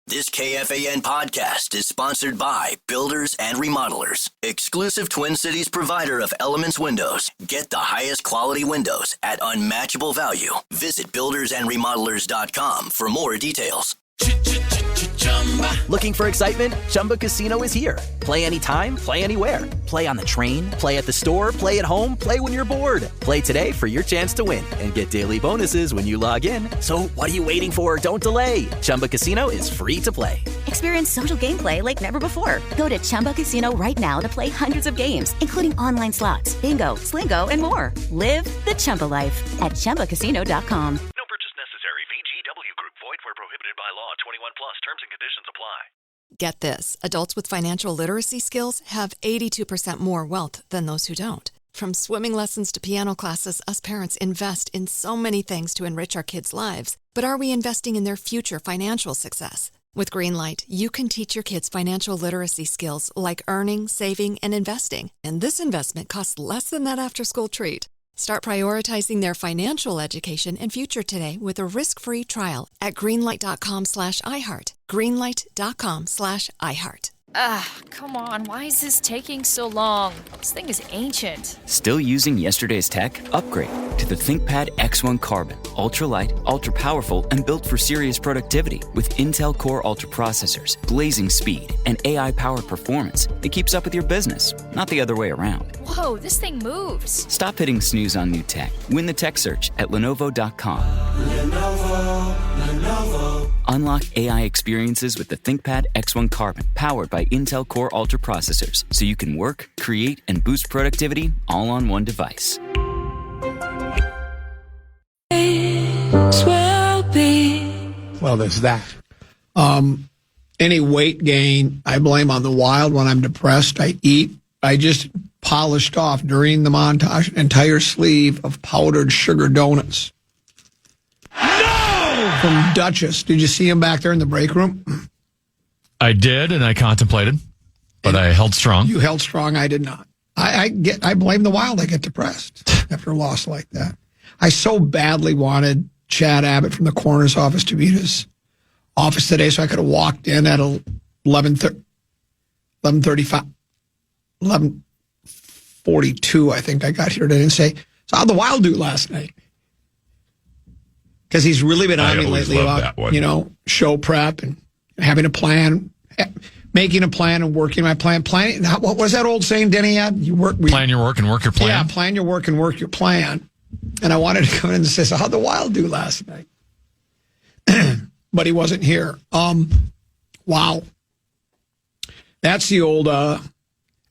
This KFAN podcast is sponsored by Builders and Remodelers, exclusive Twin Cities provider of Elements Windows. Get the highest quality windows at unmatchable value. Visit buildersandremodelers.com for more details. Looking for excitement? Chumba Casino is here. Play anytime, play anywhere. Play on the train, play at the store, play at home, play when you're bored. Play today for your chance to win and get daily bonuses when you log in. So what are you waiting for? Don't delay. Chumba Casino is free to play. Experience social gameplay like never before. Go to Chumba Casino right now to play hundreds of games, including online slots, bingo, Slingo, and more. Live the Chumba life at ChumbaCasino.com. No purchase necessary. VGW Group. Void where prohibited by law. 21 plus. Terms and conditions apply. Get this. Adults with financial literacy skills have 82% more wealth than those who don't. From swimming lessons to piano classes, us parents invest in so many things to enrich our kids' lives. But are we investing in their future financial success? With Greenlight, you can teach your kids financial literacy skills like earning, saving, and investing. And this investment costs less than that after-school treat. Start prioritizing their financial education and future today with a risk-free trial at greenlight.com/iHeart. Greenlight.com/iHeart. Come on. Why is this taking so long? This thing is ancient. Still using yesterday's tech? Upgrade to the ThinkPad X1 Carbon. Ultra-light, ultra-powerful, and built for serious productivity with Intel Core Ultra processors, blazing speed, and AI-powered performance that keeps up with your business, not the other way around. Whoa, this thing moves. Stop hitting snooze on new tech. Win the tech search at Lenovo.com. Lenovo. Unlock AI experiences with the ThinkPad X1 Carbon, powered by Intel Core Ultra processors, so you can work, create, and boost productivity all on one device. Well, there's that. Any weight gain, I blame on the Wild. When I'm depressed, I eat. I just polished off during the montage an entire sleeve of powdered sugar donuts. No! From Duchess. Did you see him back there in the break room? I did, and I contemplated, but I held strong. You held strong. I did not. I blame the Wild. I get depressed after a loss like that. I so badly wanted Chad Abbott from the coroner's office to be at his office today, so I could have walked in at 11:42. I think I got here today and say, "So how'd the Wild do last night?" Because he's really been on me lately about show prep and having a plan, making a plan and working my plan. Planning. What was that old saying Denny had? Plan your work and work your plan. Yeah, plan your work and work your plan. And I wanted to come in and say, "So how'd the Wild do last night?" But he wasn't here. Wow. That's the old.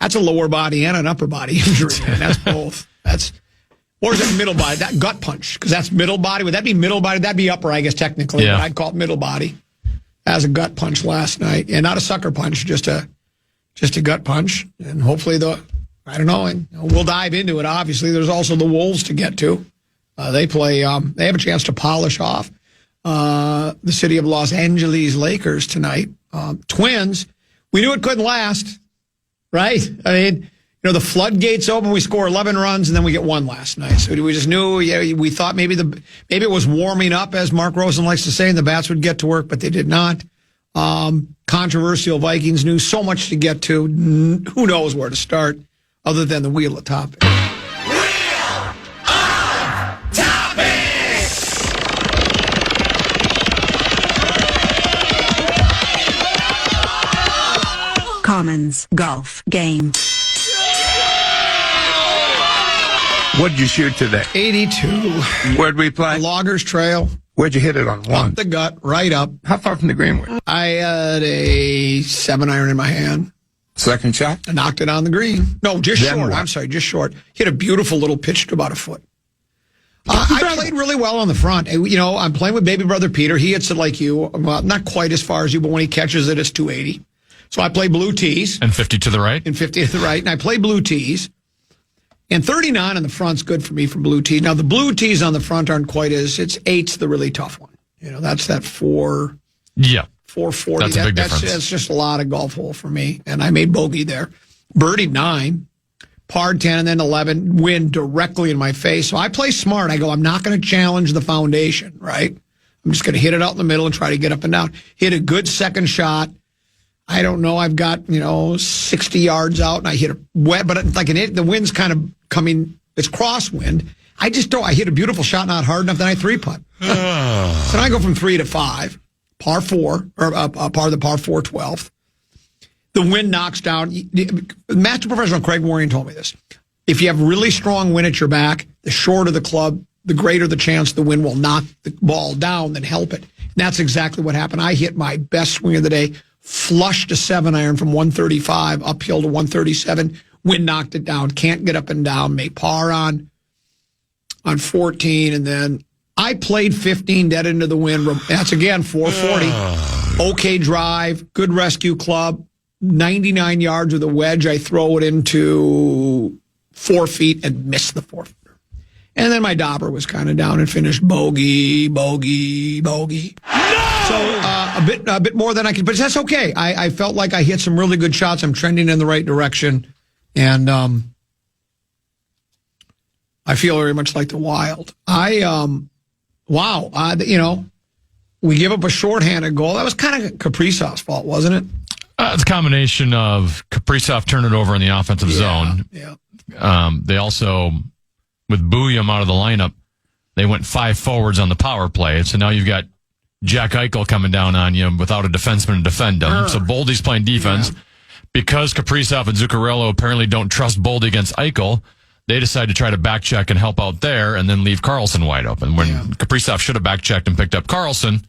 That's a lower body and an upper body injury. Man. That's both. Or is it middle body? That gut punch, because that's middle body. Would that be middle body? That'd be upper, I guess, technically. Yeah. But I'd call it middle body. As a gut punch last night, and not a sucker punch, just a gut punch. And hopefully I don't know. And we'll dive into it. Obviously, there's also the Wolves to get to. They play. They have a chance to polish off the city of Los Angeles Lakers tonight. Twins. We knew it couldn't last, right? I mean, the floodgates open. We score 11 runs, and then we get one last night. So we just knew. Yeah, we thought maybe it was warming up, as Mark Rosen likes to say, and the bats would get to work, but they did not. Controversial Vikings news. So much to get to. Who knows where to start, other than the wheel of topics. Wheel of Topics. Commons golf game. What'd you shoot today? 82. Where'd we play? Loggers Trail. Where'd you hit it on? One? Up the gut, right up. How far from the green were you? I had a 7-iron in my hand. Second shot? I knocked it on the green. No, just Then short. what? I'm sorry, just short. Hit a beautiful little pitch to about a foot. I played really well on the front. I'm playing with baby brother Peter. He hits it like you. Well, not quite as far as you, but when he catches it, it's 280. So I play blue tees. And 50 to the right? And 50 to the right. And I play blue tees. And 39 on the front's good for me for blue tees. Now, the blue tees on the front aren't quite it's 8's the really tough one. That's that 4. Yeah. 440. That's a big difference. That's just a lot of golf hole for me. And I made bogey there. Birdied 9, parred 10, and then 11, wind directly in my face. So I play smart. I go, I'm not going to challenge the foundation, right? I'm just going to hit it out in the middle and try to get up and down. Hit a good second shot. I don't know. I've got, 60 yards out, and I hit a wet, but the wind's kind of coming. It's crosswind. I hit a beautiful shot, not hard enough, then I 3-putt. So now I go from 3 to 5, par 4, or par 4 12th. The wind knocks down. Master Professional Craig Warren told me this. If you have really strong wind at your back, the shorter the club, the greater the chance the wind will knock the ball down than help it. And that's exactly what happened. I hit my best swing of the day, flushed a 7-iron from 135 uphill to 137. Wind knocked it down. Can't get up and down. Make par on 14, and then I played 15 dead into the wind. That's again 440. Okay drive, good rescue club. 99 yards with a wedge. I throw it into 4 feet and miss the 4-footer. And then my dauber was kind of down and finished bogey. No! So a bit more than I could, but that's okay. I felt like I hit some really good shots. I'm trending in the right direction, and I feel very much like the Wild. We give up a shorthanded goal. That was kind of Kaprizov's fault, wasn't it? It's a combination of Kaprizov turning it over in the offensive zone. Yeah. They also, with Booyam out of the lineup, they went 5 forwards on the power play. So now you've got Jack Eichel coming down on you without a defenseman to defend him. So Boldy's playing defense. Yeah. Because Kaprizov and Zuccarello apparently don't trust Boldy against Eichel, they decide to try to back check and help out there and then leave Karlsson wide open when Kaprizov should have back checked and picked up Karlsson.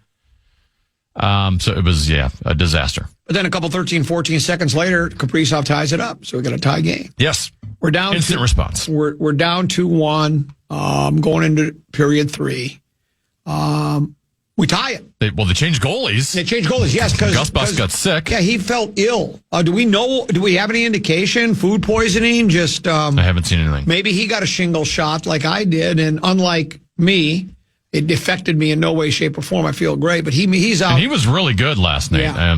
So it was, a disaster. But then a couple 13, 14 seconds later, Kaprizov ties it up. So we got a tie game. Yes. We're down. Instant response. We're down 2-1, going into period 3. We tie it. They changed goalies. They changed goalies, yes. Gus Bus got sick. Yeah, he felt ill. Do we have any indication? Food poisoning? I haven't seen anything. Maybe he got a shingle shot like I did, and unlike me, it affected me in no way, shape, or form. I feel great, but he's out. And he was really good last night. Yeah.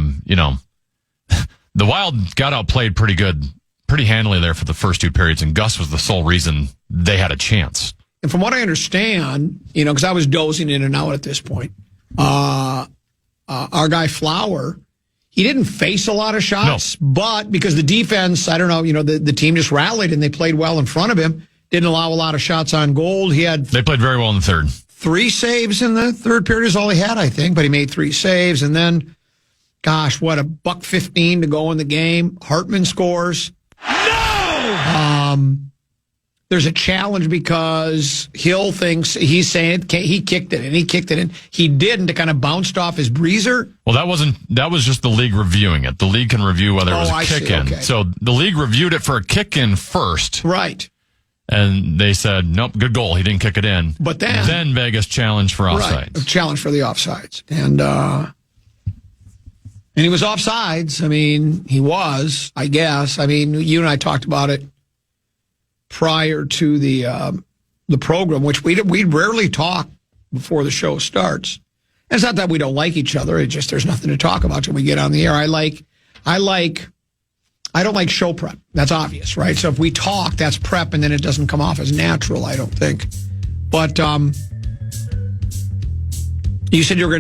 The Wild got outplayed pretty good, pretty handily there for the first 2 periods, and Gus was the sole reason they had a chance. And from what I understand, because I was dozing in and out at this point, our guy Flower, he didn't face a lot of shots, but because the defense, I don't know, the team just rallied and they played well in front of him, didn't allow a lot of shots on goal. They played very well in the third. 3 saves in the third period is all he had, I think, but he made 3 saves. And then, gosh, what, $1:15 to go in the game. Hartman scores. No! There's a challenge because Hill thinks he's saying he kicked it in. He didn't. It kind of bounced off his breezer. Well, that was just the league reviewing it. The league can review whether it was a kick in. Okay. So the league reviewed it for a kick in first. Right. And they said, nope, good goal. He didn't kick it in. But then Vegas challenged for offsides. Right, a challenge for the offsides. And he was offsides. I mean, he was, I guess. I mean, you and I talked about it prior to the program, which we rarely talk before the show starts. And it's not that we don't like each other. It's just there's nothing to talk about till we get on the air. I don't like show prep. That's obvious, right? So if we talk, that's prep, and then it doesn't come off as natural, I don't think. But you said you were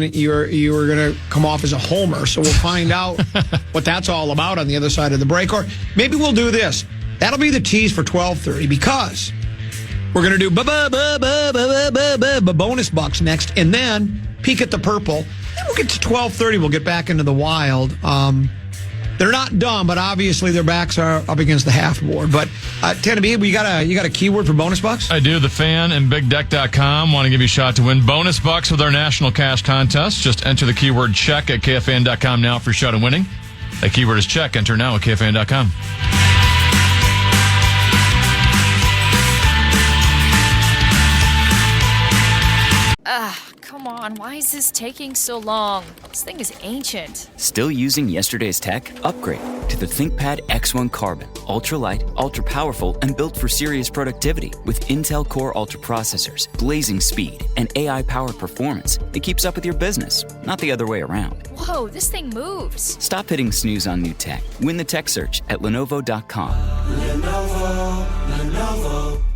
gonna come off as a homer, so we'll find out what that's all about on the other side of the break. Or maybe we'll do this. That'll be the tease for 12:30 because we're gonna do bonus bucks next, and then peek at the purple. Then we'll get to 12:30. We'll get back into the Wild. They're not dumb, but obviously their backs are up against the half board. But Tennessee, you got a keyword for bonus bucks? I do. The Fan and BigDeck.com want to give you a shot to win bonus bucks with our national cash contest. Just enter the keyword check at KFAN.com now for your shot at winning. That keyword is check. Enter now at KFAN.com. Come on, why is this taking so long? This thing is ancient. Still using yesterday's tech? Upgrade to the ThinkPad X1 Carbon. Ultra-light, ultra-powerful, and built for serious productivity with Intel Core Ultra processors, blazing speed, and AI-powered performance that keeps up with your business, not the other way around. Whoa, this thing moves. Stop hitting snooze on new tech. Win the tech search at Lenovo.com. Lenovo.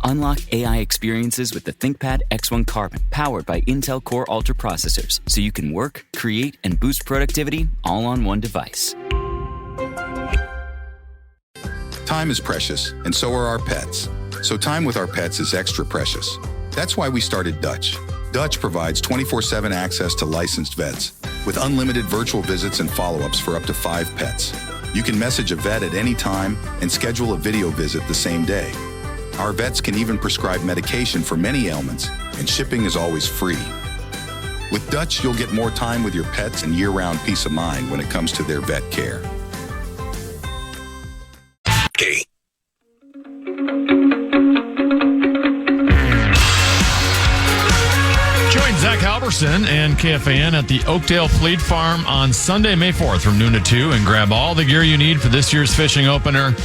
Unlock AI experiences with the ThinkPad X1 Carbon, powered by Intel Core Ultra processors, so you can work, create, and boost productivity all on one device. Time is precious, and so are our pets. So time with our pets is extra precious. That's why we started Dutch. Dutch provides 24/7 access to licensed vets, with unlimited virtual visits and follow-ups for up to 5 pets. You can message a vet at any time and schedule a video visit the same day. Our vets can even prescribe medication for many ailments, and shipping is always free. With Dutch, you'll get more time with your pets and year-round peace of mind when it comes to their vet care. Okay. Join Zach Halverson and KFAN at the Oakdale Fleet Farm on Sunday, May 4th from noon to 2 and grab all the gear you need for this year's fishing opener.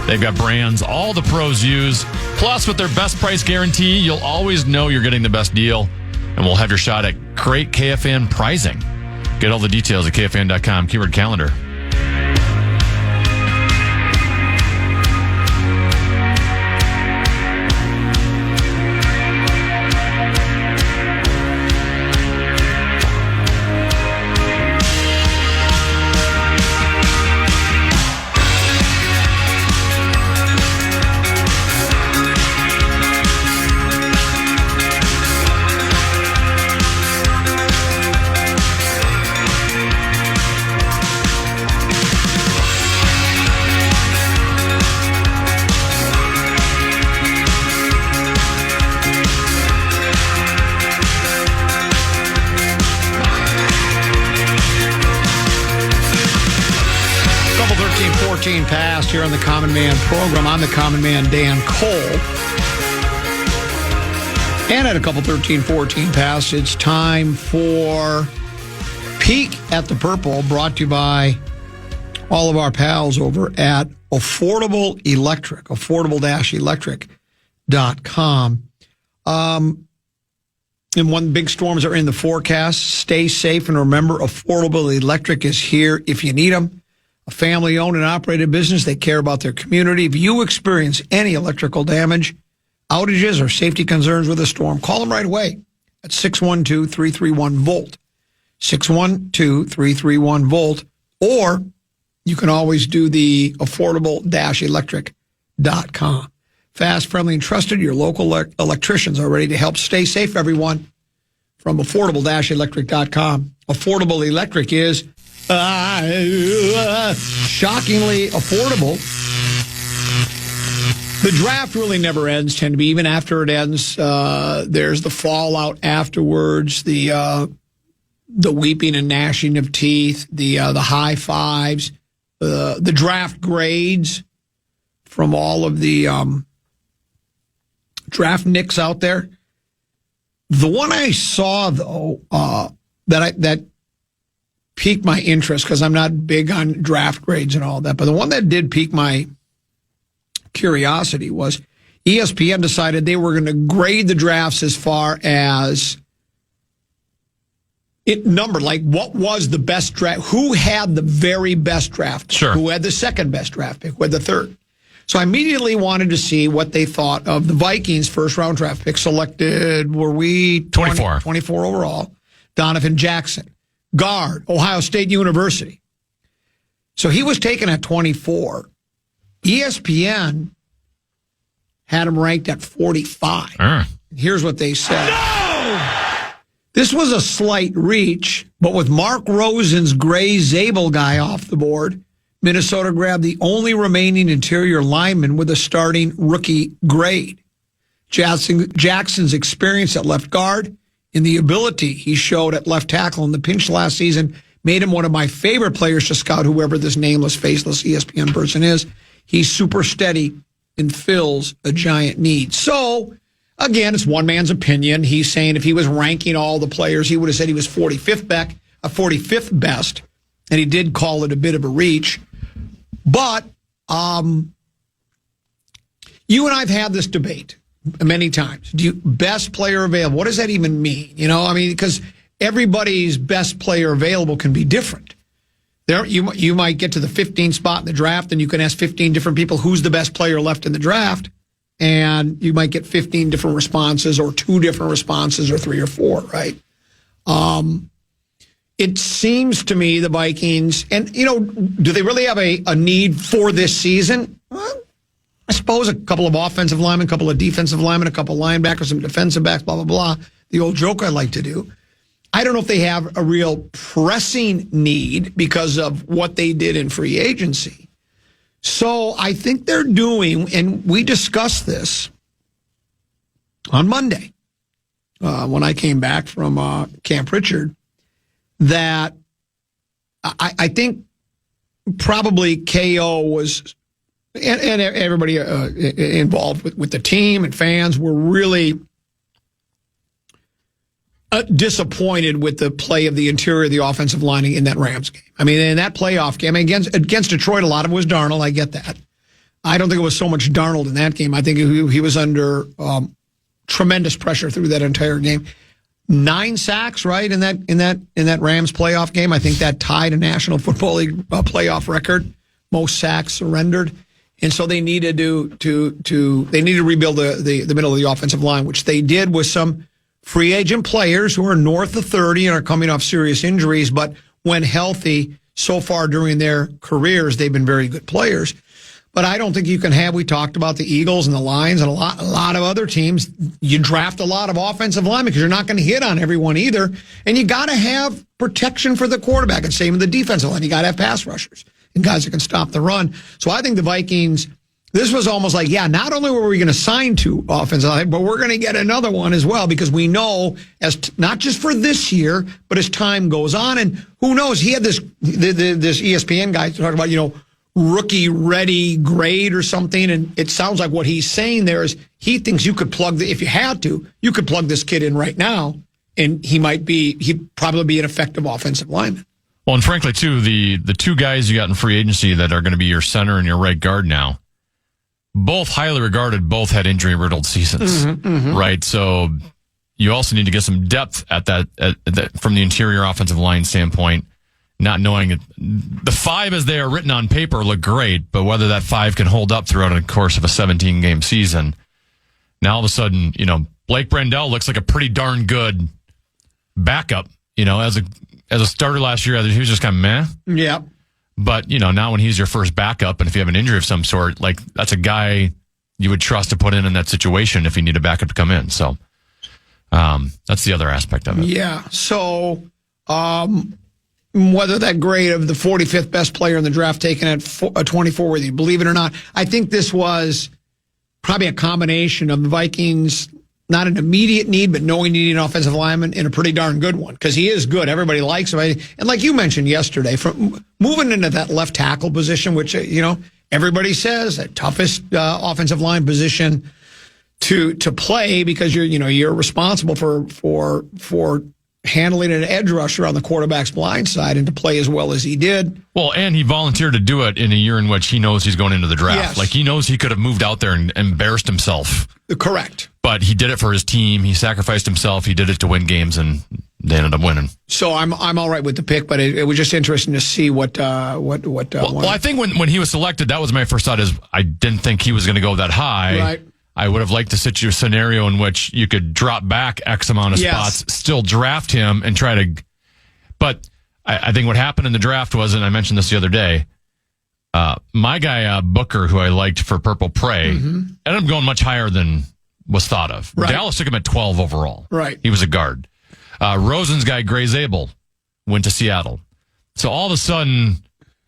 They've got brands all the pros use. Plus, with their best price guarantee, you'll always know you're getting the best deal. And we'll have your shot at great KFAN pricing. Get all the details at KFAN.com, keyword calendar. Past here on the Common Man program. I'm the Common Man, Dan Cole. And at a couple 13:14 past, it's time for Peek at the Purple, brought to you by all of our pals over at Affordable Electric, affordable-electric.com. And when big storms are in the forecast, stay safe and remember Affordable Electric is here if you need them. A family-owned and operated business. They care about their community. If you experience any electrical damage, outages, or safety concerns with a storm, call them right away at 612-331-VOLT. 612-331-VOLT. Or you can always do the affordable-electric.com. Fast, friendly, and trusted. Your local electricians are ready to help. Stay safe, everyone. From affordable-electric.com. Affordable Electric is shockingly affordable. The draft really never ends, tend to be. Even after it ends, there's the fallout afterwards, the weeping and gnashing of teeth, the high fives, the draft grades from all of the draft nicks out there. The one I saw, though, that piqued my interest, because I'm not big on draft grades and all that, but the one that did pique my curiosity was ESPN decided they were going to grade the drafts as far as it numbered, like what was the best draft, who had the very best draft, sure, who had the second best draft pick, who had the third. So I immediately wanted to see what they thought of the Vikings' first-round draft pick selected. Were we 24 overall? Donovan Jackson. Guard, Ohio State University. So he was taken at 24. ESPN had him ranked at 45. Here's what they said. No! This was a slight reach, but with Mark Rosen's Gray Zabel guy off the board, Minnesota grabbed the only remaining interior lineman with a starting rookie grade. Jackson's experience at left guard and the ability he showed at left tackle in the pinch last season made him one of my favorite players to scout, whoever this nameless, faceless ESPN person is. He's super steady and fills a giant need. So, again, it's one man's opinion. He's saying if he was ranking all the players, he would have said he was 45th best, and he did call it a bit of a reach. But you and I have had this debate many times. Best player available, what does that even mean? You know, I mean, because everybody's best player available can be different. You might get to the 15th spot in the draft, and you can ask 15 different people who's the best player left in the draft, and you might get 15 different responses or 2 different responses or 3 or 4, right? It seems to me the Vikings, and, do they really have a need for this season? Well, I suppose a couple of offensive linemen, a couple of defensive linemen, a couple of linebackers, some defensive backs, blah, blah, blah. The old joke I like to do. I don't know if they have a real pressing need because of what they did in free agency. So I think they're doing, and we discussed this on Monday when I came back from Camp Richard, that I think probably KO was, and everybody involved with the team and fans were really disappointed with the play of the interior of the offensive line in that Rams game. I mean, in that playoff game, against Detroit, a lot of it was Darnold. I get that. I don't think it was so much Darnold in that game. I think he was under tremendous pressure through that entire game. 9 sacks, right, in that Rams playoff game. I think that tied a National Football League playoff record, most sacks surrendered. And so they needed to rebuild the middle of the offensive line, which they did with some free agent players who are north of 30 and are coming off serious injuries, but when healthy so far during their careers, they've been very good players. But I don't think you can have, we talked about the Eagles and the Lions and a lot of other teams. You draft a lot of offensive linemen because you're not going to hit on everyone either. And you got to have protection for the quarterback. And same with the defensive line. You got to have pass rushers and guys that can stop the run. So I think the Vikings, this was almost like, not only were we going to sign 2 offensive line, but we're going to get another one as well because we know, not just for this year, but as time goes on. And who knows, he had this ESPN guy talk about, rookie ready grade or something, and it sounds like what he's saying there is he thinks you could if you had to, you could plug this kid in right now, and he'd probably be an effective offensive lineman. Well, and frankly, too, the 2 guys you got in free agency that are going to be your center and your right guard now, both highly regarded, both had injury-riddled seasons, right? So you also need to get some depth at that from the interior offensive line standpoint. Not knowing it. The 5 as they are written on paper look great, but whether that 5 can hold up throughout the course of a 17-game season. Now all of a sudden, Blake Brandel looks like a pretty darn good backup. As a starter last year, he was just kind of meh. Yeah. But, now when he's your first backup, and if you have an injury of some sort, that's a guy you would trust to put in that situation if you need a backup to come in. So that's the other aspect of it. Yeah. So, whether that grade of the 45th best player in the draft taken at 24, whether you believe it or not, I think this was probably a combination of the Vikings, not an immediate need, but knowing you need an offensive lineman and a pretty darn good one because he is good. Everybody likes him. And like you mentioned yesterday, from moving into that left tackle position, which, everybody says the toughest offensive line position to play because you're responsible for handling an edge rusher on the quarterback's blind side and to play as well as he did. Well, and he volunteered to do it in a year in which he knows he's going into the draft. Yes. He knows he could have moved out there and embarrassed himself. Correct. But he did it for his team. He sacrificed himself. He did it to win games, and they ended up winning. So I'm all right with the pick, but it was just interesting to see what. Well, I think when he was selected, that was my first thought. Is I didn't think he was going to go that high. Right. I would have liked to sit you a scenario in which you could drop back X amount of spots, still draft him, and try to. But I think what happened in the draft was, and I mentioned this the other day, my guy Booker, who I liked for Purple Prey, ended up going much higher than was thought of. Right. Dallas took him at 12 overall. Right. He was a guard. Rosen's guy, Gray Zabel, went to Seattle. So all of a sudden,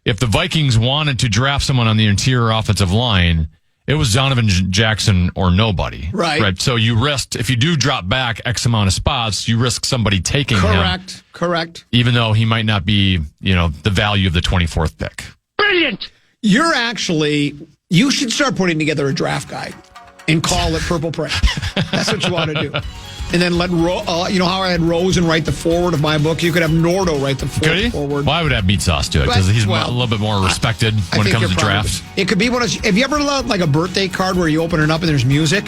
if the Vikings wanted to draft someone on the interior offensive line, it was Donovan Jackson or nobody. Right. So you risked, if you do drop back X amount of spots, you risk somebody taking him. Correct. Even though he might not be, the value of the 24th pick. Brilliant. You should start putting together a draft guide and call it Purple Prey. That's what you want to do. And then let, how I had Rosen write the forward of my book? You could have Nordo write the forward. Well, I would have Meat Sauce do it because he's a little bit more respected when it comes to drafts. It could be have you ever loved like a birthday card where you open it up and there's music?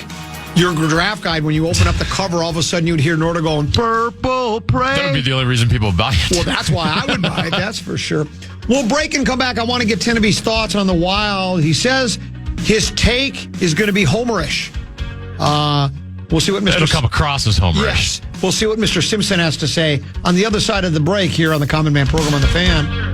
Your draft guide, when you open up the cover, all of a sudden you'd hear Nordo going, Purple Prey. That would be the only reason people buy it. Well, that's why I would buy it, that's for sure. We'll break and come back. I want to get Teneby's thoughts on the Wild. He says his take is going to be Homerish. We'll see what Mr. It'll come across as homerish. Yes. We'll see what Mr. Simpson has to say on the other side of the break here on the Common Man program on the Fan.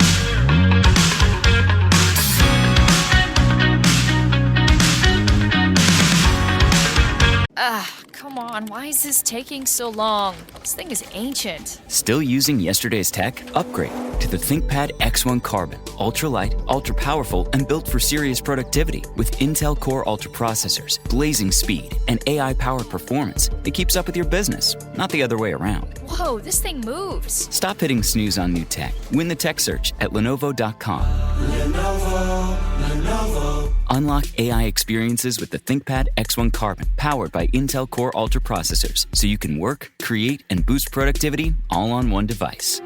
Come on, why is this taking so long? This thing is ancient. Still using yesterday's tech? Upgrade to the ThinkPad X1 Carbon. Ultra-light, ultra-powerful, and built for serious productivity. With Intel Core Ultra processors, blazing speed, and AI-powered performance, it keeps up with your business, not the other way around. Whoa, this thing moves. Stop hitting snooze on new tech. Win the tech search at Lenovo.com. Lenovo. Unlock AI experiences with the ThinkPad X1 Carbon, powered by Intel Core Ultra processors, so you can work, create, and boost productivity all on one device.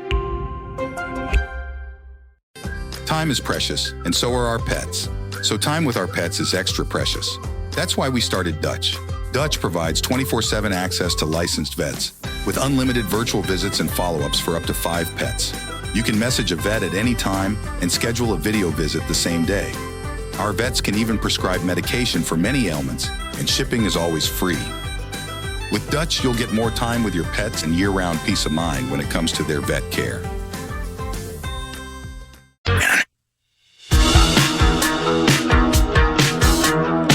Time is precious, and so are our pets. So time with our pets is extra precious. That's why we started Dutch. Dutch provides 24/7 access to licensed vets, with unlimited virtual visits and follow-ups for up to 5 pets. You can message a vet at any time and schedule a video visit the same day. Our vets can even prescribe medication for many ailments, and shipping is always free. With Dutch, you'll get more time with your pets and year-round peace of mind when it comes to their vet care.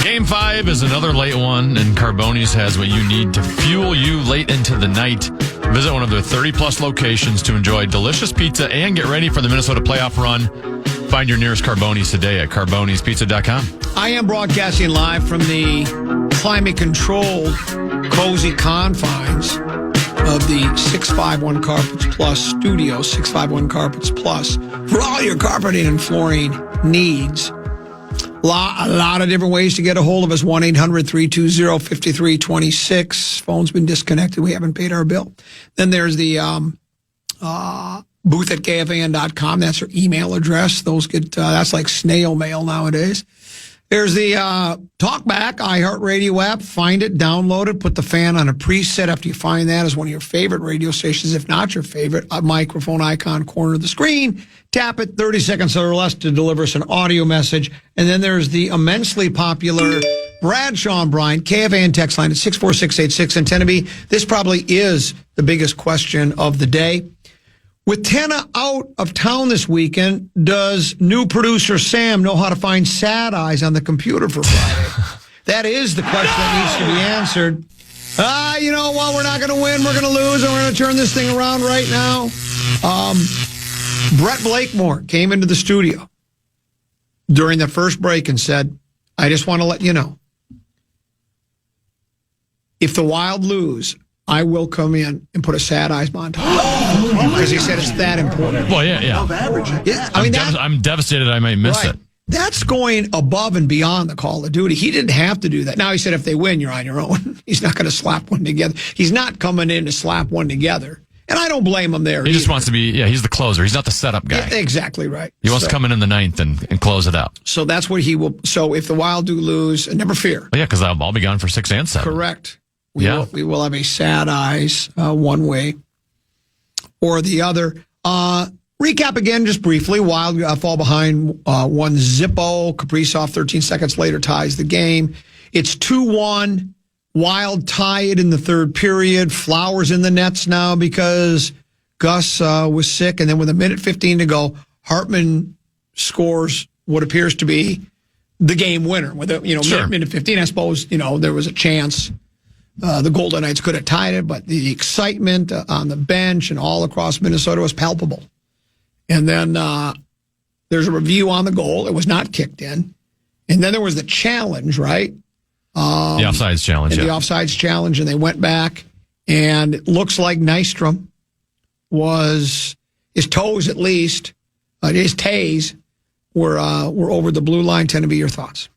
Game 5 is another late one, and Carboni's has what you need to fuel you late into the night. Visit one of their 30-plus locations to enjoy delicious pizza and get ready for the Minnesota playoff run. Find your nearest Carboni's today at carbonispizza.com. I am broadcasting live from the climate-controlled, cozy confines of the 651 Carpets Plus studio, 651 Carpets Plus, for all your carpeting and flooring needs. A lot of different ways to get a hold of us. 1-800-320-5326. Phone's been disconnected. We haven't paid our bill. Then there's the booth at KFAN.com. That's our email address. Those get that's like snail mail nowadays. There's the TalkBack iHeartRadio app. Find it, download it, put the Fan on a preset after you find that as one of your favorite radio stations, if not your favorite. A microphone icon corner of the screen. Tap it 30 seconds or less to deliver us an audio message. And then there's the immensely popular Bradshaw and Bryant KFAN text line at 64686. And Teneby, this probably is the biggest question of the day. With Tenna out of town this weekend, does new producer Sam know how to find sad eyes on the computer for Friday? That is the question that needs to be answered. We're not going to win, we're going to lose, and we're going to turn this thing around right now. Brett Blakemore came into the studio during the first break and said, I just want to let you know, if the Wild lose, I will come in and put a sad eyes montage. Because he said it's that important. Well, yeah. I'm devastated I might miss it. That's going above and beyond the Call of Duty. He didn't have to do that. Now he said if they win, you're on your own. He's not going to slap one together. He's not coming in to slap one together. And I don't blame him there. He just wants to be, he's the closer. He's not the setup guy. Yeah, exactly right. He wants to come in the ninth and close it out. So that's what he will. So if the Wild do lose, and never fear. Well, yeah, because I'll be gone for 6 and 7. Correct. We will have a sad eyes one way or the other. Recap again, just briefly. Wild fall behind 1-0. Kaprizov 13 seconds later ties the game. It's 2-1. Wild tie it in the third period. Flowers in the nets now because Gus was sick. And then with a minute 15 to go, Hartman scores what appears to be the game winner. With minute 15, I suppose, there was a chance. The Golden Knights could have tied it, but the excitement on the bench and all across Minnesota was palpable. And then there's a review on the goal. It was not kicked in. And then there was the challenge, right? The offsides challenge. The offsides challenge, and they went back, and it looks like Nystrom his toes at least, his tays were over the blue line. Tend to be your thoughts.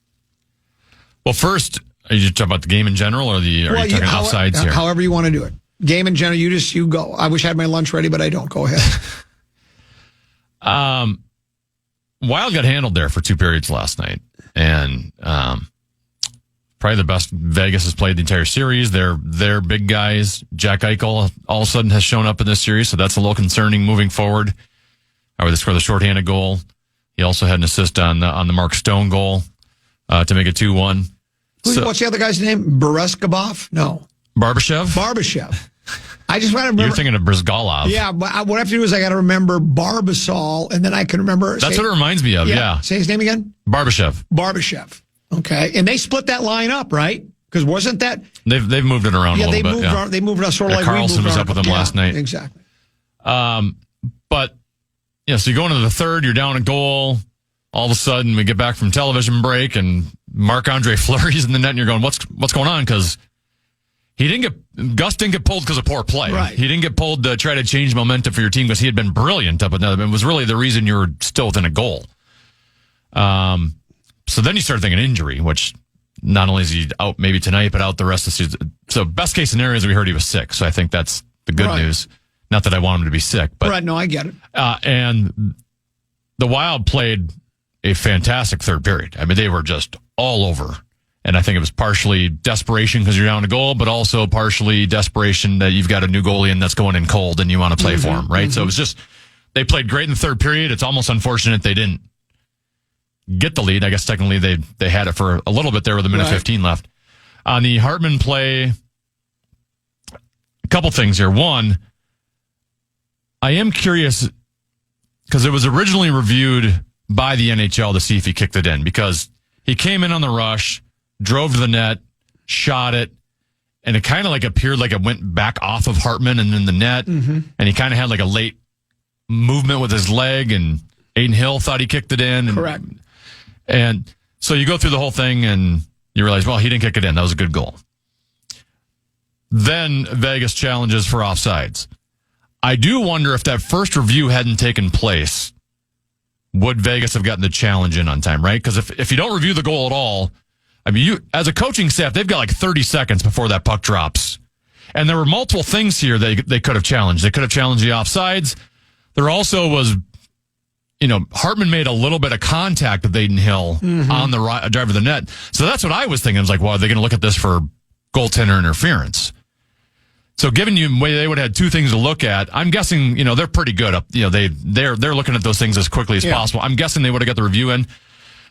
Well, first, are you talking about the game in general, or are you talking offsides here? However you want to do it. Game in general, you go. I wish I had my lunch ready, but I don't. Go ahead. Wild got handled there for 2 periods last night, and probably the best Vegas has played the entire series. They're big guys. Jack Eichel all of a sudden has shown up in this series, so that's a little concerning moving forward. They scored the shorthanded goal. He also had an assist on the Mark Stone goal to make it 2-1. What's the other guy's name? Bereskabov? No. Barbashev? I just want to remember. You're thinking of Brizgalov. Yeah, but what I have to do is I got to remember Barbasol, and then I can remember. That's what it reminds me of, yeah. Say his name again? Barbashev. Okay. And they split that line up, right? Because wasn't that... They've moved it around a little bit. They moved us sort of like Carlson was up with them last night. Exactly. But, so you go into the third, you're down a goal. All of a sudden, we get back from television break, and Marc-Andre Fleury's in the net, and you're going, what's going on? Because Gus didn't get pulled because of poor play. Right. He didn't get pulled to try to change momentum for your team because he had been brilliant up until that. It was really the reason you were still within a goal. So then you start thinking injury, which not only is he out maybe tonight, but out the rest of the season. So best case scenario is we heard he was sick. So I think that's the good news. Not that I want him to be sick, but right. No, I get it. And the Wild played a fantastic third period. I mean, they were just all over. And I think it was partially desperation because you're down a goal, but also partially desperation that you've got a new goalie in that's going in cold and you want to play for him, right? So it was just, they played great in the third period. It's almost unfortunate they didn't get the lead. I guess technically they had it for a little bit there with a minute 15 left. On the Hartman play, a couple things here. One, I am curious because it was originally reviewed by the NHL to see if he kicked it in because he came in on the rush, drove to the net, shot it, and it kind of like appeared like it went back off of Hartman and in the net, and he kind of had like a late movement with his leg, and Aiden Hill thought he kicked it in. Correct. And so you go through the whole thing, and you realize, well, he didn't kick it in. That was a good goal. Then Vegas challenges for offsides. I do wonder if that first review hadn't taken place, would Vegas have gotten the challenge in on time, right? Because if you don't review the goal at all, I mean, you as a coaching staff, they've got like 30 seconds before that puck drops. And there were multiple things here they could have challenged. They could have challenged the offsides. There also was, Hartman made a little bit of contact with Aiden Hill on the drive of the net. So that's what I was thinking. I was like, well, are they going to look at this for goaltender interference? So given they would have had two things to look at, I'm guessing, they're pretty good up. They're looking at those things as quickly as possible. I'm guessing they would have got the review in,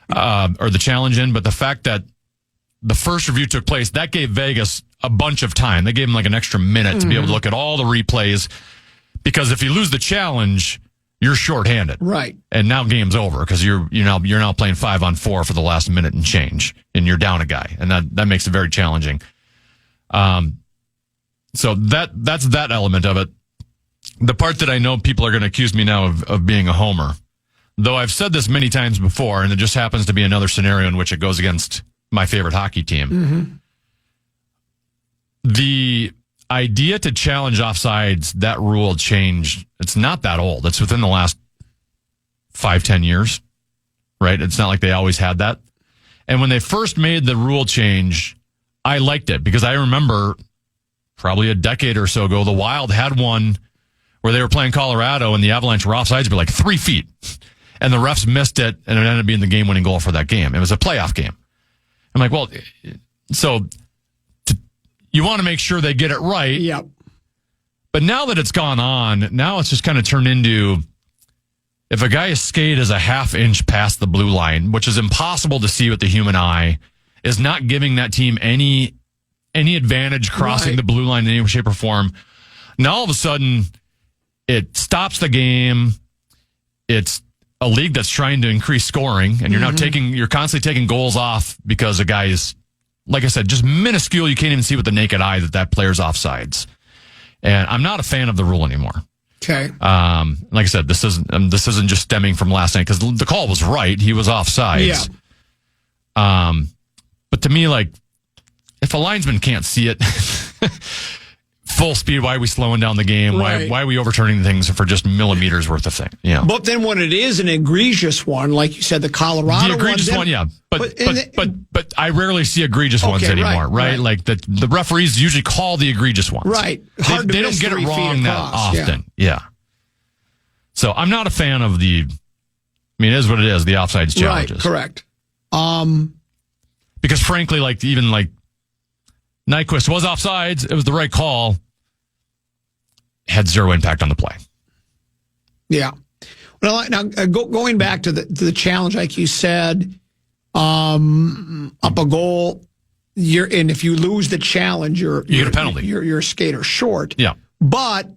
or the challenge in, but the fact that the first review took place, that gave Vegas a bunch of time. They gave them like an extra minute to be able to look at all the replays, because if you lose the challenge, you're shorthanded. Right. And now game's over because you're now playing 5-on-4 for the last minute and change, and you're down a guy. And that makes it very challenging. So that's that element of it. The part that I know people are going to accuse me now of being a homer, though I've said this many times before, and it just happens to be another scenario in which it goes against my favorite hockey team. The idea to challenge offsides, that rule changed. It's not that old. It's within the last 5-10 years, right? It's not like they always had that. And when they first made the rule change, I liked it because I remember probably a decade or so ago, the Wild had one where they were playing Colorado and the Avalanche were offsides by like 3 feet. And the refs missed it, and it ended up being the game-winning goal for that game. It was a playoff game. I'm like, well, so you want to make sure they get it right. Yep. But now that it's gone on, now it's just kind of turned into, if a guy's skate is a half inch past the blue line, which is impossible to see with the human eye, is not giving that team any advantage crossing the blue line in any shape or form. Now all of a sudden, it stops the game. It's a league that's trying to increase scoring, and you're constantly taking goals off because a guy is, like I said, just minuscule. You can't even see with the naked eye that player's offsides. And I'm not a fan of the rule anymore. Okay. Like I said, this isn't just stemming from last night because the call was right. He was offsides. Yeah. But to me, like, if a linesman can't see it full speed, why are we slowing down the game? Right. Why are we overturning things for just millimeters worth of thing? Yeah. But then when it is an egregious one, like you said, the Colorado the egregious one, yeah. But I rarely see egregious ones anymore, right? Like the referees usually call the egregious ones. Right. They don't get it wrong that often. Yeah. So I'm not a fan of it is what it is, the offsides challenges. Right, correct. Because frankly, even Nyquist was offsides. It was the right call. Had zero impact on the play. Yeah. Well, now going back to the challenge, like you said, up a goal, and if you lose the challenge, you get a penalty. You're a skater short. Yeah. But,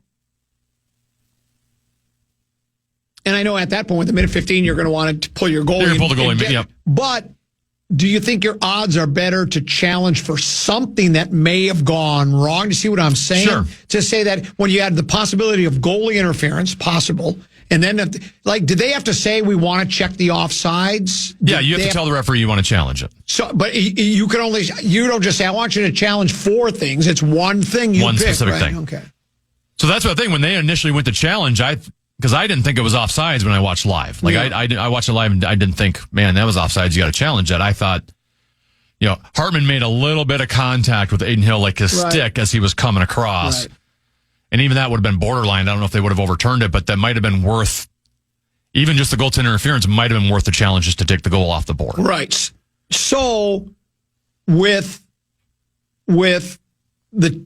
and I know at that point, with the minute 15, you're going to want to pull your goalie. You're going to pull the goalie, yep. But do you think your odds are better to challenge for something that may have gone wrong? Do you see what I'm saying? Sure. To say that when you had the possibility of goalie interference, possible, and then, did they have to say we want to check the offsides? Yeah, you have to tell the referee you want to challenge it. So, but you don't just say, I want you to challenge 4 things. It's one thing one specific right? thing. Okay. So that's the thing. When they initially went to challenge, because I didn't think it was offsides when I watched live. I watched it live and I didn't think, man, that was offsides. You got to challenge that. I thought, Hartman made a little bit of contact with Aiden Hill, like his stick as he was coming across. Right. And even that would have been borderline. I don't know if they would have overturned it, but that might have been worth, even just the goaltender interference might have been worth the challenge just to take the goal off the board. Right. So with the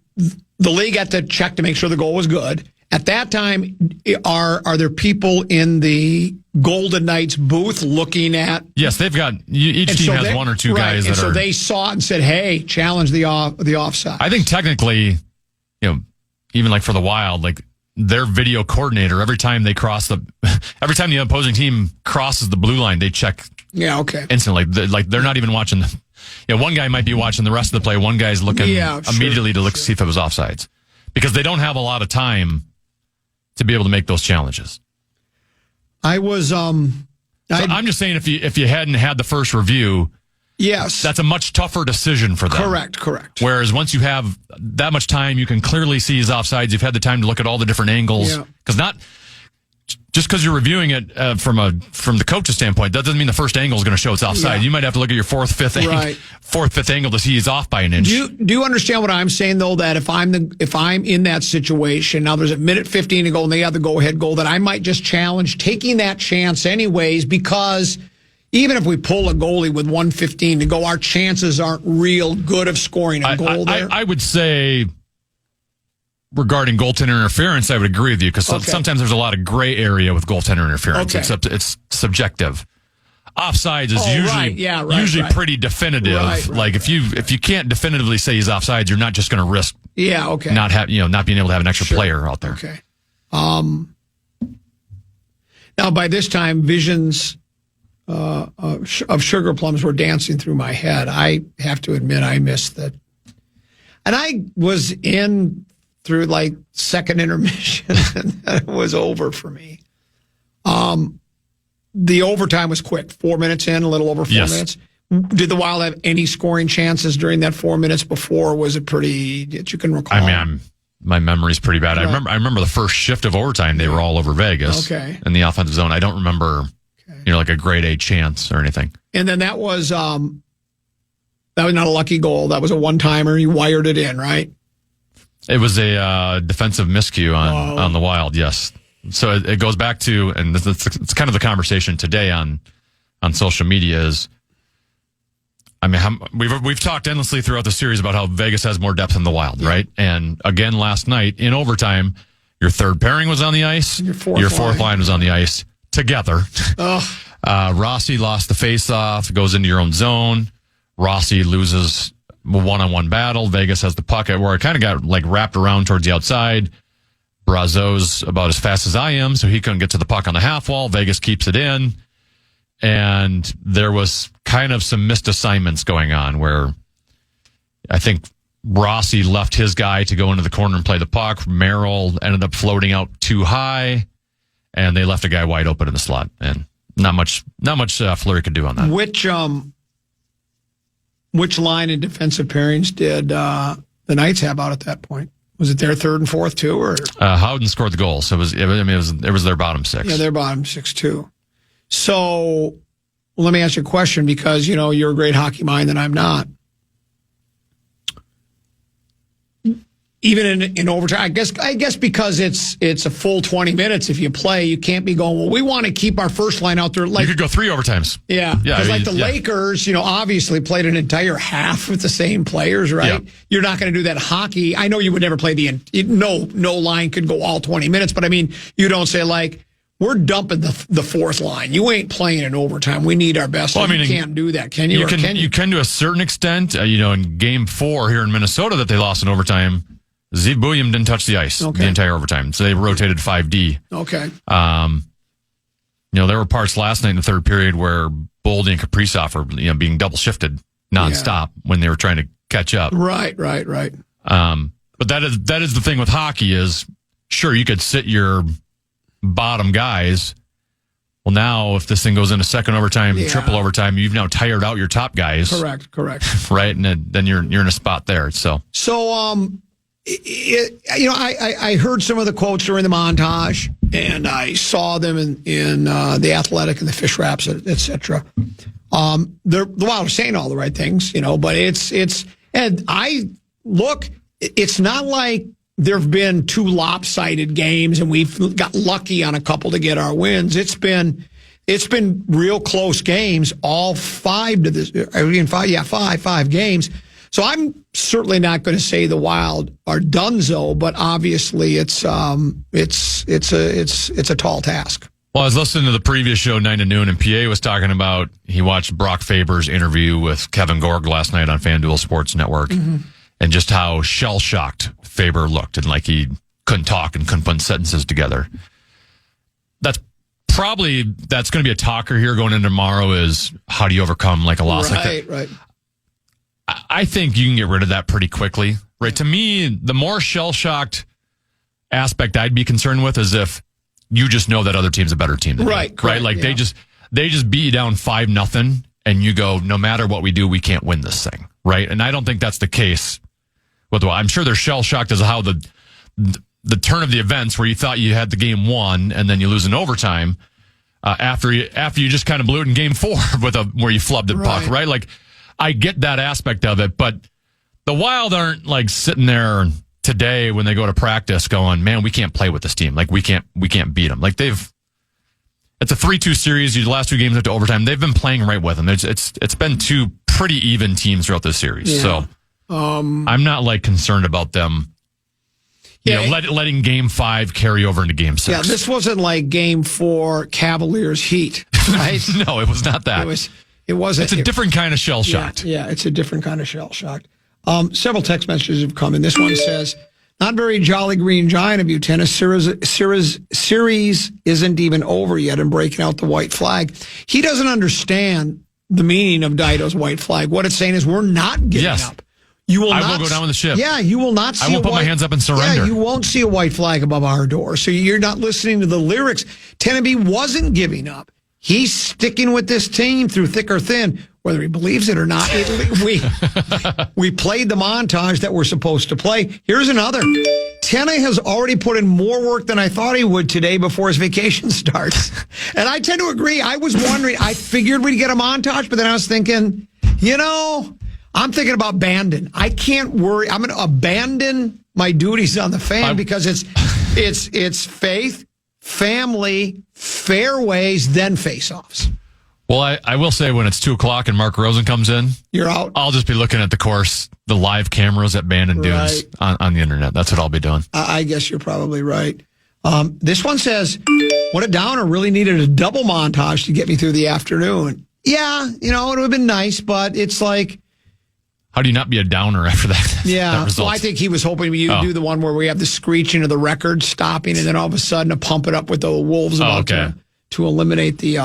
league had to check to make sure the goal was good. At that time, are there people in the Golden Knights booth looking at? Yes, they've got, each team has 1 or 2 guys that are. So they saw it and said, hey, challenge the offside. I think technically, even like for the Wild, like their video coordinator, every time the opposing team crosses the blue line, they check. Yeah, okay. Instantly. They're not even watching. One guy might be watching the rest of the play. One guy's looking immediately to see if it was offsides. Because they don't have a lot of time to be able to make those challenges. I'm just saying if you hadn't had the first review, yes, that's a much tougher decision for them. Correct. Whereas once you have that much time, you can clearly see his offsides. You've had the time to look at all the different angles. Because just because you're reviewing it from the coach's standpoint, that doesn't mean the first angle is going to show it's offside. Yeah. You might have to look at your fourth, fifth angle to see he's off by an inch. Do you understand what I'm saying though? That if I'm in that situation, now there's a minute 15 to go and they have the go ahead goal, that I might just challenge taking that chance anyways, because even if we pull a goalie with 1:15 to go, our chances aren't real good of scoring a goal there. I would say, regarding goaltender interference, I would agree with you, because sometimes there's a lot of gray area with goaltender interference. It's subjective. Offsides is usually pretty definitive. Like if you can't definitively say he's offsides, you're not just going to risk not being able to have an extra player out there. Okay. Now by this time, visions of sugar plums were dancing through my head. I have to admit I missed that, and I was in through like second intermission, and then it was over for me. The overtime was quick, 4 minutes in, a little over 4 minutes. Did the Wild have any scoring chances during that 4 minutes before? Was it pretty, that you can recall? I mean, my memory's pretty bad. Right. I remember the first shift of overtime, they were all over Vegas in the offensive zone. I don't remember, like a grade A chance or anything. And then that was not a lucky goal. That was a one-timer. You wired it in, right? It was a defensive miscue on the Wild, yes. So it goes back to, and it's kind of the conversation today on social media is, I mean, we've talked endlessly throughout the series about how Vegas has more depth than the Wild, right? And again, last night in overtime, your third pairing was on the ice, your fourth line was on the ice together. Rossi lost the face-off, goes into your own zone. Rossi loses a one-on-one battle. Vegas has the puck where it kind of got like wrapped around towards the outside. Brazeau's about as fast as I am, so he couldn't get to the puck on the half wall. Vegas keeps it in. And there was kind of some missed assignments going on where I think Rossi left his guy to go into the corner and play the puck. Merrill ended up floating out too high, and they left a guy wide open in the slot. And not much Fleury could do on that. Which line in defensive pairings did the Knights have out at that point? Was it their third and fourth too, or Howden scored the goal? So it was their bottom six. Yeah, their bottom six too. So let me ask you a question, because you're a great hockey mind and I'm not. Even in overtime, I guess because it's a full 20 minutes. If you play, you can't be going, well, we want to keep our first line out there. Like, you could go 3 overtimes. Yeah. Because the Lakers, obviously played an entire half with the same players, right? Yeah. You're not going to do that hockey. I know you would never play no line could go all 20 minutes, but I mean, you don't say like, we're dumping the fourth line. You ain't playing in overtime. We need our best. Well, you can't do that, can you? You can to a certain extent. In Game 4 here in Minnesota that they lost in overtime, Zeev Buium didn't touch the ice the entire overtime, so they rotated 5D. Okay. There were parts last night in the third period where Boldy and Kaprizov are being double shifted nonstop when they were trying to catch up. Right. But that is the thing with hockey is, sure, you could sit your bottom guys. Well, now if this thing goes into second overtime, triple overtime, you've now tired out your top guys. Correct. Right, and then you're in a spot there. So I heard some of the quotes during the montage, and I saw them in the Athletic and the Fish Wraps, etc. The Wild are saying all the right things, but it's and I look. It's not like there have been two lopsided games and we've got lucky on a couple to get our wins. It's been real close games, all five games. So I'm certainly not going to say the Wild are donezo, but obviously it's a tall task. Well, I was listening to the previous show, 9 to Noon, and PA was talking about he watched Brock Faber's interview with Kevin Gorg last night on FanDuel Sports Network. Mm-hmm. And just how shell-shocked Faber looked and like he couldn't talk and couldn't put sentences together. That's going to be a talker here going into tomorrow is how do you overcome like a loss like that? Right. I think you can get rid of that pretty quickly. Right. To me, the more shell-shocked aspect I'd be concerned with is if you just know that other team's a better team than you. Right. Like they just beat you down 5-0 and you go, no matter what we do, we can't win this thing. Right. And I don't think that's the case. Well, I'm sure they're shell-shocked as how the turn of the events where you thought you had the game won and then you lose in overtime after you just kind of blew it in Game 4 where you flubbed the puck, right? Like, I get that aspect of it, but the Wild aren't like sitting there today when they go to practice going, man, we can't play with this team. Like, we can't beat them. Like, it's a 3-2 series. The last two games up to overtime, they've been playing right with them. It's been two pretty even teams throughout this series. Yeah. So. I'm not like concerned about them, letting Game 5 carry over into Game 6. Yeah, this wasn't like Game 4 Cavaliers Heat, right? No, it was not that. It wasn't. It's a different kind of shell-shocked. Yeah, it's a different kind of shell-shocked. Several text messages have come in. This one says, "Not very jolly green giant of you, tennis. Series isn't even over yet and breaking out the white flag." He doesn't understand the meaning of Dido's white flag. What it's saying is we're not giving up. I will go down with the ship. Yeah, you will not see I won't put my hands up and surrender. Yeah, you won't see a white flag above our door. So you're not listening to the lyrics. Tenneby wasn't giving up. He's sticking with this team through thick or thin, whether he believes it or not. We played the montage that we're supposed to play. Here's another. Tenna has already put in more work than I thought he would today before his vacation starts. And I tend to agree. I was wondering, I figured we'd get a montage, but then I was thinking, I'm thinking about Bandon. I can't worry. I'm going to abandon my duties on the fan because it's faith, family, fairways, then face-offs. Well, I will say when it's 2:00 and Mark Rosen comes in, you're out. I'll just be looking at the course, the live cameras at Bandon Dunes on the internet. That's what I'll be doing. I guess you're probably right. This one says, "What a downer! Really needed a double montage to get me through the afternoon." Yeah, it would have been nice, but it's like. How do you not be a downer after that? Yeah. Well, I think he was hoping you do the one where we have the screeching of the record stopping and then all of a sudden to pump it up with the Wolves about to eliminate the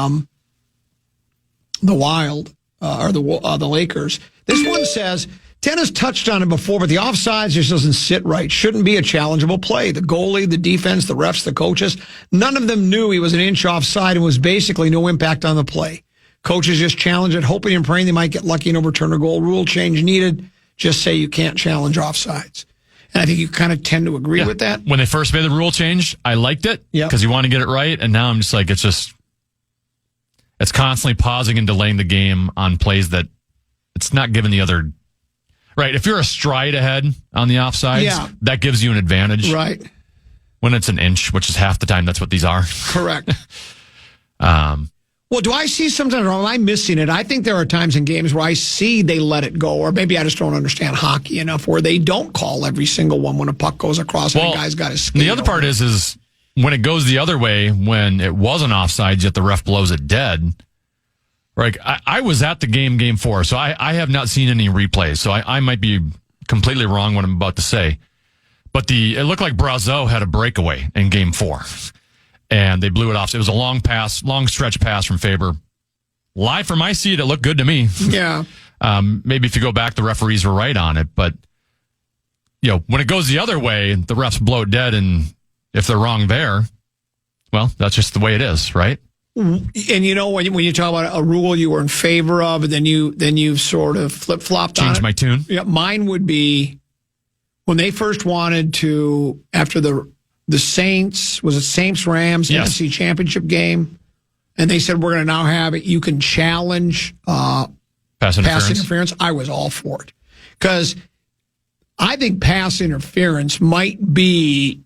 Wild or the Lakers. This one says, Tennis touched on it before, but the offsides just doesn't sit right. Shouldn't be a challengeable play. The goalie, the defense, the refs, the coaches, none of them knew he was an inch offside and was basically no impact on the play. Coaches just challenge it, hoping and praying they might get lucky and overturn a goal. Rule change needed. Just say you can't challenge offsides. And I think you kind of tend to agree with that. When they first made the rule change, I liked it because you want to get it right. And now I'm just like, it's constantly pausing and delaying the game on plays that it's not giving the other. Right. If you're a stride ahead on the offsides, that gives you an advantage. Right. When it's an inch, which is half the time, that's what these are. Correct. Well, do I see sometimes, or am I missing it? I think there are times in games where I see they let it go, or maybe I just don't understand hockey enough where they don't call every single one when a puck goes across and a guy's got his skate. The other part is when it goes the other way, when it wasn't offsides, yet the ref blows it dead. Right. I was at the game 4, so I have not seen any replays. So I might be completely wrong what I'm about to say. But it looked like Brazeau had a breakaway in game 4. And they blew it off. It was a long stretch pass from Faber. Live from my seat, it looked good to me. Yeah. Maybe if you go back, the referees were right on it. But, when it goes the other way, the refs blow it dead. And if they're wrong there, well, that's just the way it is, right? And when you talk about a rule you were in favor of, and then you sort of flip-flopped on it. Changed my tune. Yeah, mine would be when they first wanted to, after the Saints, was it Saints-Rams NFC Championship game? And they said, we're going to now have it. You can challenge pass interference. I was all for it. Because I think pass interference might be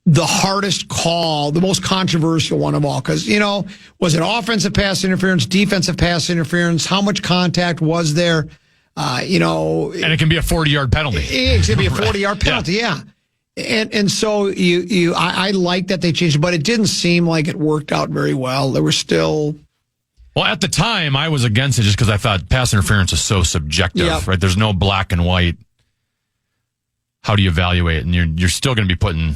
the hardest call, the most controversial one of all. Because, was it offensive pass interference, defensive pass interference? How much contact was there? And it can be a 40-yard penalty. It can be a 40-yard penalty, yeah. And so I like that they changed it, but it didn't seem like it worked out very well. There were still... Well, at the time, I was against it just because I thought pass interference is so subjective, right? There's no black and white. How do you evaluate it? And you're still going to be putting...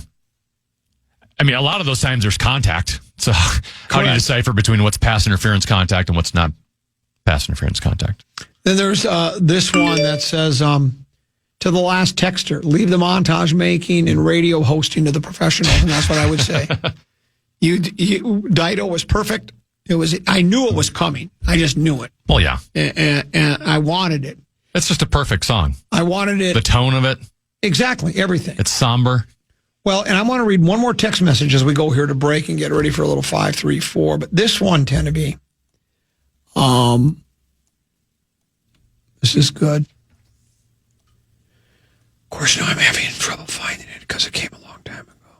I mean, a lot of those times there's contact. So how do you decipher between what's pass interference contact and what's not pass interference contact? Then there's this one that says, to the last texter, leave the montage making and radio hosting to the professionals. And that's what I would say. Dido was perfect. I knew it was coming. I just knew it. Well, yeah. And I wanted it. It's just a perfect song. I wanted it. The tone of it. Exactly. Everything. It's somber. Well, and I want to read one more text message as we go here to break and get ready for a little 534. But this one tend to be, this is good. Of course, now I'm having trouble finding it because it came a long time ago.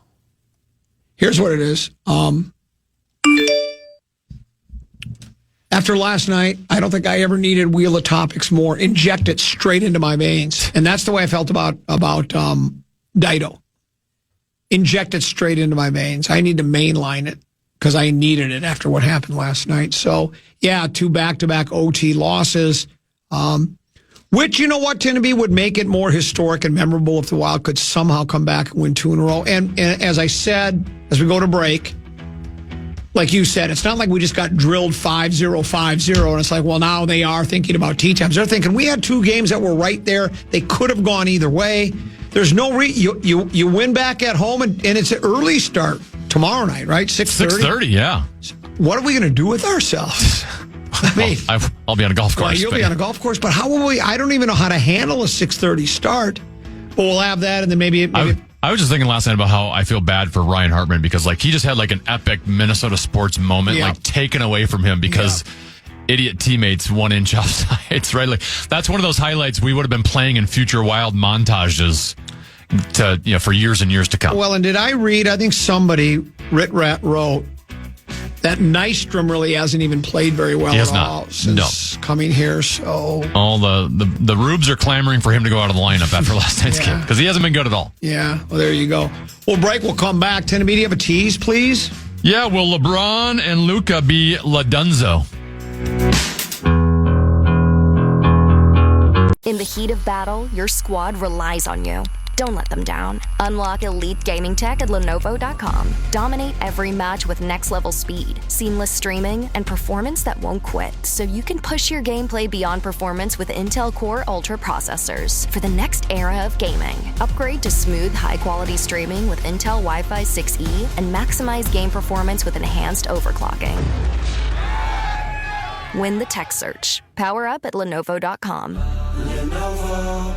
Here's what it is. After last night, I don't think I ever needed Wheel of Topics more. Inject it straight into my veins. And that's the way I felt about Dido. Inject it straight into my veins. I need to mainline it because I needed it after what happened last night. So, yeah, 2 back-to-back OT losses, which, Tennessee would make it more historic and memorable if the Wild could somehow come back and win 2 in a row. And as I said, as we go to break, like you said, it's not like we just got drilled 5-0, 5-0, and it's like, well, now they are thinking about tee times. They're thinking, we had 2 games that were right there. They could have gone either way. There's no you win back at home, and it's an early start tomorrow night, right? 6:30? 6:30, yeah. What are we going to do with ourselves? I mean, I'll be on a golf course. Well, you'll be on a golf course, but how will we? I don't even know how to handle a 6:30 start. But we'll have that, and then maybe I was just thinking last night about how I feel bad for Ryan Hartman because, he just had an epic Minnesota sports moment, taken away from him because idiot teammates 1 inch offsides, right? That's one of those highlights we would have been playing in future Wild montages for years and years to come. Well, and did I read? I think somebody Rat wrote that Nystrom really hasn't even played very well at all since coming here. So all the Rubes are clamoring for him to go out of the lineup after last night's game because he hasn't been good at all. Yeah, well, there you go. We'll break. We'll come back. Tennessee, do you have a tease, please? Yeah, will LeBron and Luka be LaDunzo? In the heat of battle, your squad relies on you. Don't let them down. Unlock elite gaming tech at Lenovo.com. Dominate every match with next-level speed, seamless streaming, and performance that won't quit, so you can push your gameplay beyond performance with Intel Core Ultra processors. For the next era of gaming, upgrade to smooth, high-quality streaming with Intel Wi-Fi 6E and maximize game performance with enhanced overclocking. Win the tech search. Power up at Lenovo.com. Lenovo.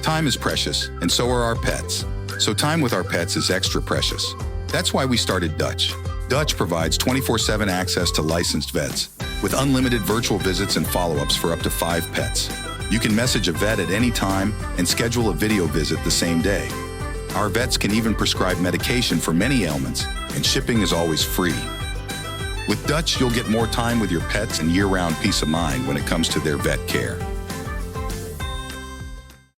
Time is precious, and so are our pets. So time with our pets is extra precious. That's why we started Dutch. Dutch provides 24/7 access to licensed vets, with unlimited virtual visits and follow-ups for up to 5 pets. You can message a vet at any time and schedule a video visit the same day. Our vets can even prescribe medication for many ailments, and shipping is always free. With Dutch, you'll get more time with your pets and year-round peace of mind when it comes to their vet care.